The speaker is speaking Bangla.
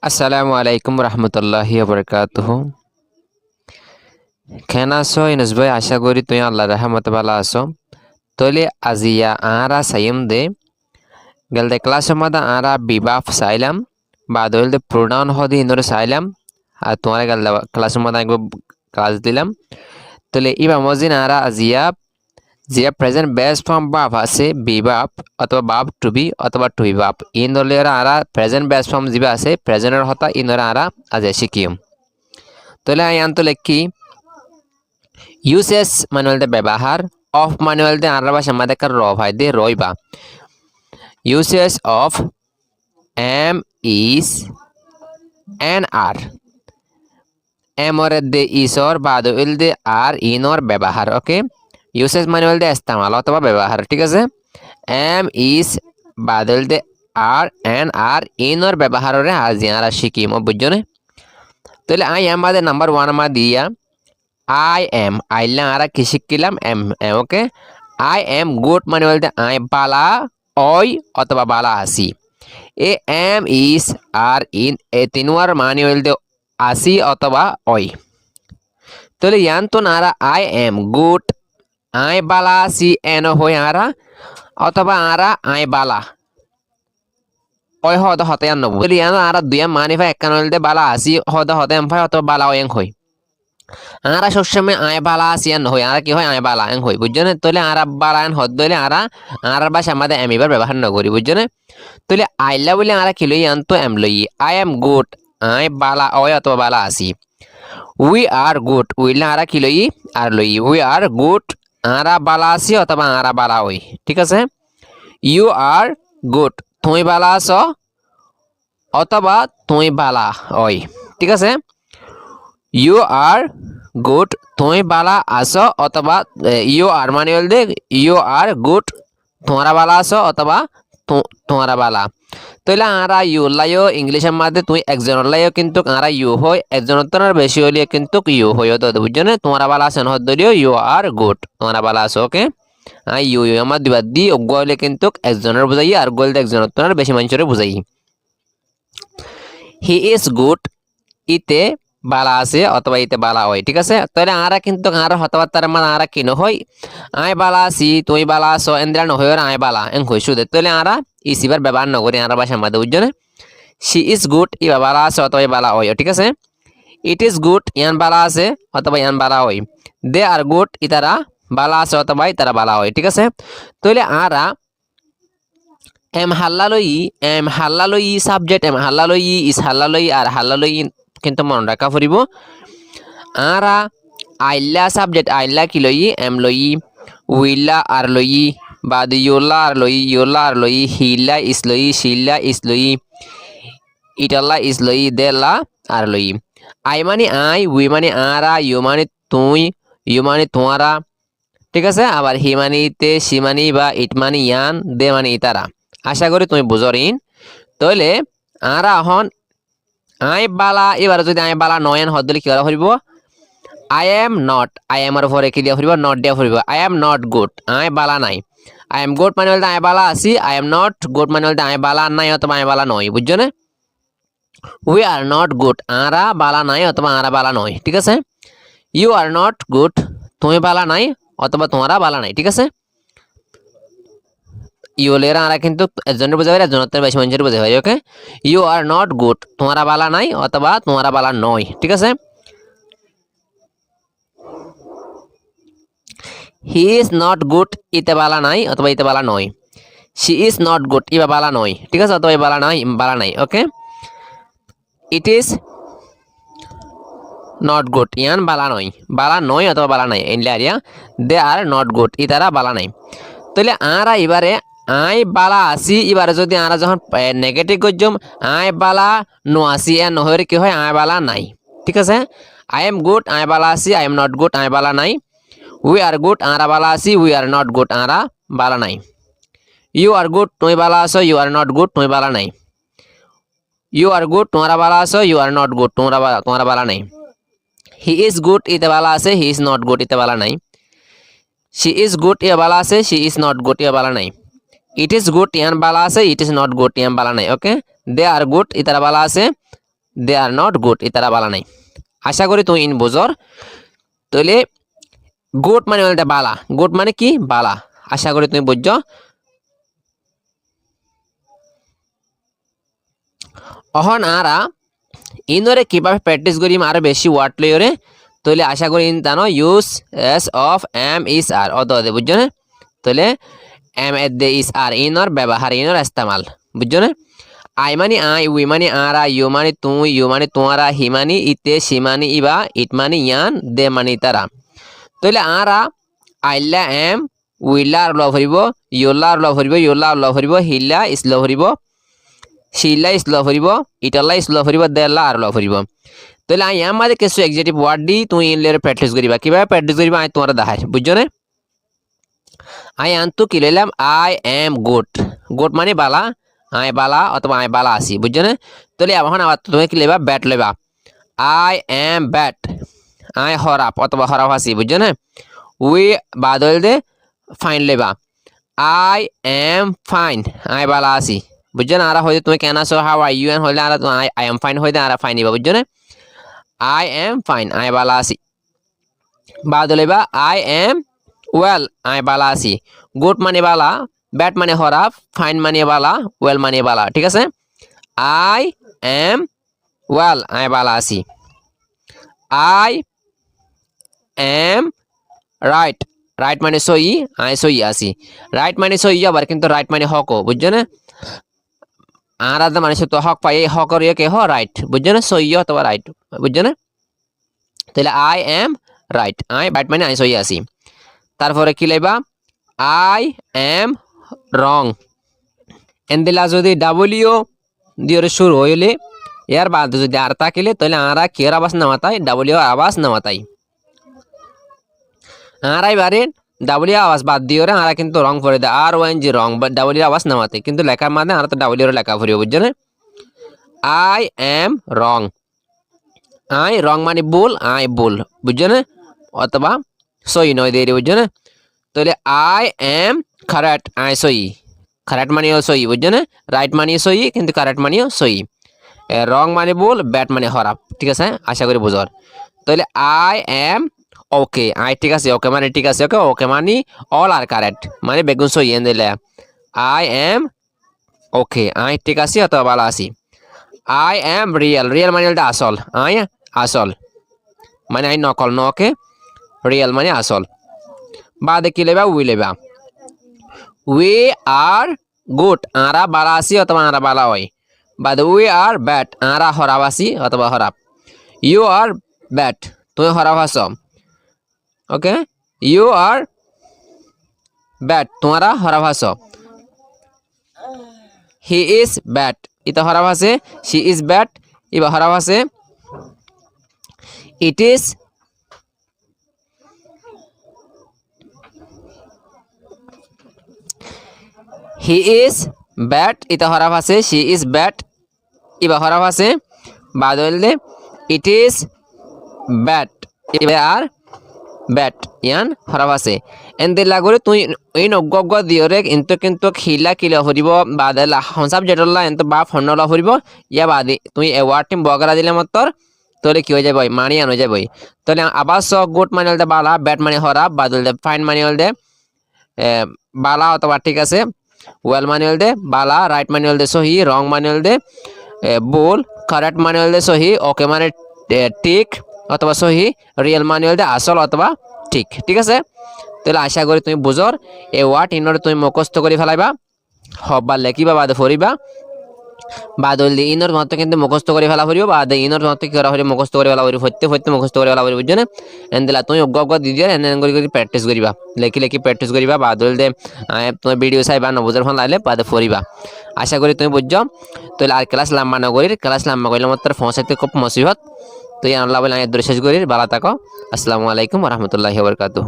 আসসালামু আলাইকুম রহমতুল্লাহি বারাকাতুহু। কেন আছো ইনুস ভাই? আশা করি তুই আল্লাহর রহমতে ভালো আছো। তাহলে আজিয়া আরা সাইম দে গেলতে ক্লাসের মধ্যে আরা বিবাহ চাইলাম বা দলতে প্রোনাউন হদি ইন্দোরে চাইলাম আর তোমার গেল ক্লাসের মধ্যে একবার ক্লাস দিলাম। তাহলে ইবা মজিন আরা আজিয়া জিয়া প্রেজেন্ট বেস্ট ফর্ম বাপ আছে বিবাহ অথবা বাপ টু বি অথবা টু বি বাপ ইন্দোলে আরা প্রেজেন্ট বেস্ট ফর্ম যিবা আছে প্রেজেন্টের হতা ইন্দোরে আরা আজি শিখিম। তাহলে আয়ান্ত লেখি ইউসেস মানে ব্যবহার, অফ মানে আরবা ভাষা আমাদের র ভাই দে রইবা। Uses of am is and are am or দে ইসর বাদ উল দে আর ইনর ব্যবহার। ওকে, ইউসেস মানে ইস্তেমাল অথবা ব্যবহার, ঠিক আছে। এম ইস বাদল দে আর এন আর ইনর ব্যবহারে আজি আর শিখিম বুঝছো না। তাহলে আই এম বাদে নাম্বার 1 মা দিয়া I am আইলা আরা কি শিখিলাম am am. Okay, I am good মানে আই বালা ওই অথবা বালা আসি। A M is R in a তিনবার মানে আসি অথবা ওই। তাহলে ইয়ান তো নারা আই এম গুড আই বালা আসি এন হই আরা অথবা আরা আই বালা ওই হদ হতে আন নব। তাহলে ইয়ান আরা দুইয়া মানে ভাই একান বালা আসি হদ হতে এম ভাই অথবা বালা ওয়েং হই। আরা সবসময় আয় বালা আসিয়ান হই আর কি হয় আয় বালা এং হই বুঝছো না। তাহলে আরা বালায়ন হদ দইলে আরা আর বাসা আমাদের এম এবার ব্যবহার না করি বুঝছো না। তাহলে আইলা বলে আরা কি লই আনতো এম লই আই এম গুড আয় বালা ওই অথবা বালা আসি। উই আর গুড উইলা আরা কি লই আর লই উই আর গুড আরা বালা আসি অথবা আরা বালা ওই, ঠিক আছে। ইউ আর গুড তুই বালা আস অথবা তুই বালা ওই, ঠিক আছে। ইউ আর গুড তুই বালা আসো অথবা ইউ আর মানে দে ইউ আর গুড তোমারা বালা আসো অথবা তোমারা বালা। তাহলে আরা ইউ লাইও ইংলিশের মধ্যে তুই একজনের লাইও কিন্তু আরা ইউ হয় একজনের তো বেশি হলে কিন্তু ইউ হয় তো বুঝছো না। তোমারা বালা আসেন হদিও ইউ আর গুড তোমারা বালা আসো। ওকে, ইউ ইউ আমার দুবার দি গলে কিন্তু একজনের বুঝাই আর গল একজনের তো বেশি মানুষের বুঝাই। হি ইজ গুড ইতে বালা আছে অথবা ইতে বালা হয়, ঠিক আছে। তাহলে আরা কিন্তু আর হতাবার্তার মানে আরা কি নহয় আয় বালা আছি তুই বালা আছো এন্দ্রা নহয় আয় বালা এং হইছু দে। তাহলে আরা ইসিবার ব্যবহার নকরি আরা ভাষার মধ্যে বুঝছো না। শি ইজ গুড ইবা বালা আছে অথবা বালা হয়, ঠিক আছে। ইট ইজ গুড ইয়ান বালা আছে অথবা ইয়ান বালা হয়। দে আর গুড ইতারা বালা আছে অথবা ইতারা বালা হয়, ঠিক আছে। তাহলে আরা এম হাল্লালই সাবজেক্ট এম হাল্লালই ইস হাল্লালই আর হাল্লালই কিন্তু মনে রাখা ফুরিব। আরা আইলা সাবজেক্ট আইলা কি লই এম লই উইলা আর লই বাদ ইয়োলা আর লই হিলা ইস লই শিলা ইস লই ইটালা ইস লই দেলা আর লই। আই মানে আই উই মানে আরা ইউ মানে তুই ইউ মানে তোমারা, ঠিক আছে। আবার হি মানে ইতে সি মানে বা ইট মানে ইয়ান দে মানে ইতারা। আশা করি তুমি বুঝরিন। তাহলে আরা হন আই বালা এবার যদি আই বালা নয়ন হদ দিলে কি করা ফুরিব I am not I am এর পরে কি দিয়া ফুরিব নট দিয়া ফুরিব। আই এম নট গুড আই বালা নাই। আই এম গুড মানে আই বালা আছি আই এম নট গুড মানে আই বালা নাই অথবা আই বালা নয় বুঝছো না। উই আর নট গুড আরা বালা নাই অথবা আরা বালা নয়, ঠিক আছে। ইউ আর নট গুড তুমি বালা নাই অথবা তোমারা বালা নাই, ঠিক আছে। ইউলেরা আরা কিন্তু একজনের বোঝা হয় একজনের বেশি মানুষের বোঝা হয়। ওকে, ইউ আর নট গুড তোমারা বালা নাই অথবা তোমারা বালা নয়, ঠিক আছে। হি ইজ নট গুড ইতে বালা নাই অথবা ইতে বালা নয়। শি ইজ নট গুড ইবা বালা নয়, ঠিক আছে, অথবা বালা নাই। ওকে, ইট ইজ নট গুড ইয়ান বালা নয় অথবা বালা নাই ইনলারিয়া দে আর নট গুড ইতারা বালা নাই। তাহলে আরা এবারে আই বালা আসি এবারে যদি আরা যখন নেগেটিভ করছম আই বালা নো আসি এ নহরে কি হয় আই বালা নাই, ঠিক আছে। আই এম গুড আই বালা আসি আই এম নট গুড আই বালা নাই। উই আর গুড আরা বালা আসি উই আর নট গুড আরা বালা নাই। ইউ আর গুড তুমি বালা আসো ইউ আর নট গুড তুমি বালা নাই। ইউ আর গুড তোমরা বালা আসো ইউ আর নট গুড তোমরা বালা নাই। হি ইজ গুড ইতে বালা আছে হি ইজ নট গুড ইতে বালা নাই। শি ইজ গুড ইয়া বালা আছে she is not good yeah বালা নাই। ইট ইজ গুড ইয়ান বালা আছে ইট ইজ নট গুড ইয়ান বালা নাই। ওকে, দে আর গুড ইতারা বালা আছে দে আর নট গুড ইতারা বালা নাই আশা করি তুমি ইন বুঝর তাহলে গুড মানে হল বালা গুড মানে কি বালা আশা করি তুমি বুঝছো অহন আরা ইনরে কিভাবে প্র্যাকটিস করিম আরো বেশি ওয়ার্ড লইরে তাহলে আশা করি ইন জানো ইউজ এস অফ এম ইস আর অত দে বুঝছো না তাহলে এম এদ দে ইস আর ইনর ব্যবহার ইনর ইস্তেমাল বুঝছো না আই মানে আই উই মানে আরা ইউ মানে তুই ইউ মানে তোমারা হি মানে ইতে সি মানে ইবা ইট মানে ইয়ান দে মানে তারা তাহলে আরা আইলা এম উইলা আর লভ হরিব ইউলা আর লভ হরিব ইউলা আর লভ হরিব হিলা ইস লভ হরিব শিলা ইস লভ হরিব ইটালা ইস লভ হরিব দেলা আর লভ হরিব তাহলে আই এম মাঝে কিছু এক্সেটিভ ওয়ার্ড দি তুই ইনলের প্র্যাকটিস করিবা কিভাবে প্র্যাকটিস করিবা আই তোমার দেখাই বুঝছো না আই আনতু কি লইলাম আই এম গুড গুড মানে বালা আই বালা অথবা আই বালা আছি বুঝছো না তাহলে এখন আবার তুমি কি লইবা ব্যাট লইবা আই এম ব্যাট আই হরাপ অথবা হরাপ আছি বুঝছো না উই বাদল দে ফাইন লইবা আই এম ফাইন আই বালা আছি বুঝছো না আরা হইতে তুমি কেন আছো হাউ আর ইউ এন হইলে আরা আই এম ফাইন হইতে আরা ফাইন নিবা বুঝছো না আই এম ফাইন আই বালা আছি বাদ লইবা আই এম ওয়েল আই বালা আছি গুড মানে বালা ব্যাট মানে হরাপ ফাইন মানে বালা ওয়েল মানে বালা ঠিক আছে আই এম ওয়েল আই বালা আছি আই এম রাইট রাইট মানে সই আই সই আছি রাইট মানে সই আবার কিন্তু রাইট মানে হক বুঝছো না আর আদা মানুষ তো হক পাই হক আর কে হ রাইট বুঝছো না সই অথবা রাইট বুঝছো না তাহলে I am right I right মানে আই সই আছি তারপরে কি লাইবা আই এম রং এন্দিলা যদি ডাব্লিউ দিয়ে শুরু হইলে এর বাদ যদি আর থাকিলে তাহলে আরা কের আওয়াজ নামাতাই ডাব্লিউ আওয়াজ নামাতাই আরাই বারে ডাব্লিউ আওয়াজ বাদ দিয়ে আরা কিন্তু রং করে দেয় আর ওয়ান জি রং বা ডাব্লিউ আওয়াজ নামাতে কিন্তু লেখার মাঝে আর তো ডাব্লিউ লেখা ফুরিব বুঝছো না আই এম রং আই রং মানে ভুল আই ভুল বুঝছো না অথবা সই নয় দিয়ে বুঝছো না তাহলে আই এম কারেক্ট আই সই কারেক্ট মানেও সই বুঝছো না রাইট মানেও সই কিন্তু কারেক্ট মানেও সই রং মানে ভুল ব্যাট মানে খারাপ ঠিক আছে আশা করি বুঝর তাহলে আই এম ওকে আই ঠিক আছে ওকে মানে ঠিক আছে ওকে ওকে মানে অল আর কারেক্ট মানে বেগুন সই এন দিলে আই এম ওকে আই ঠিক আছে অথবা ভালো আছি আই এম রিয়েল রিয়েল মানে আসল আই আসল মানে আই নকল নকে রিয়েল মানে আসল বাদে কি লেবা উই লেবা উই আর গুড আরা বালা আছি অথবা আরা বালা হয় বাদে উই আর ব্যাট আরা হরাপ আছি অথবা হরাপ ইউ আর ব্যাট তুমি হরাপ আছো ওকে ইউ আর ব্যাট তোমারা হরাপ আছো হি ইজ ব্যাট ইতা হরাপ আছে শি ইজ ব্যাট ইবা হরাপ আছে it is he is bat ইতা হরাপ আছে শি ইজ ব্যাট ইবা হরাপ আছে বাদল দে it is bat Iba R bat ইয়ান হরাপ আছে এন্দি লাগরে তুই ইন অগ্গ দিয়রে কিন্তু খিলা কিলা হরিব বাদল হনসাব জেটলা এন্ত বা ফন্নলা হরিব ইয়া বাদি তুই এ ওয়ার্ড টিম বগরা দিলে মতর তোলে কি হয়ে যাবে মানি আনো যাবে তাহলে আবার স গুড মানে হলদে বালা ব্যাট মানে হরাপ বাদল দে ফাইন মানে হলদে বালা অথবা ঠিক আছে ওয়েল মানে হলদে বালা রাইট মানে হলদে সহি রং মানে হলদে ভুল কারেক্ট মানে হলদে সহি ওকে মানে ঠিক অথবা সহি রিয়েল মানে হলদে আসল অথবা ঠিক ঠিক আছে তাহলে আশা করি তুমি বুঝর এই ওয়ার্ড ইনরে তুমি মুখস্থ করে ফেলাইবা হবা লেখিবা বাদে ফরিবা বাদল দি ইনর মত কিন্তু মুখস্থ করে ফেলা হরিব বাদে ইনর মত কি করা হরিব মুখস্থ করে ফেলা হরিব হইতে মুখস্থ করে ফেলা হরিব বুঝছো না এন্দিলা তুমি অগ্গ দি দিয়া এন করে প্র্যাকটিস করিবা লেখি প্র্যাকটিস করিবা বাদল দে তুমি ভিডিও চাইবা নবুজর ফোন লাইলে বাদে ফরিবা আশা করি তুমি বুঝছো তাহলে আর ক্লাস লম্বা না করি ক্লাস লম্বা করলে মাত্র পৌঁছাইতে খুব মুসিবত তো আল্লাহ বলে আমি শেষ করি ভালো থাকো আসসালামু আলাইকুম ওয়া রাহমাতুল্লাহি ওয়া বারাকাতুহু।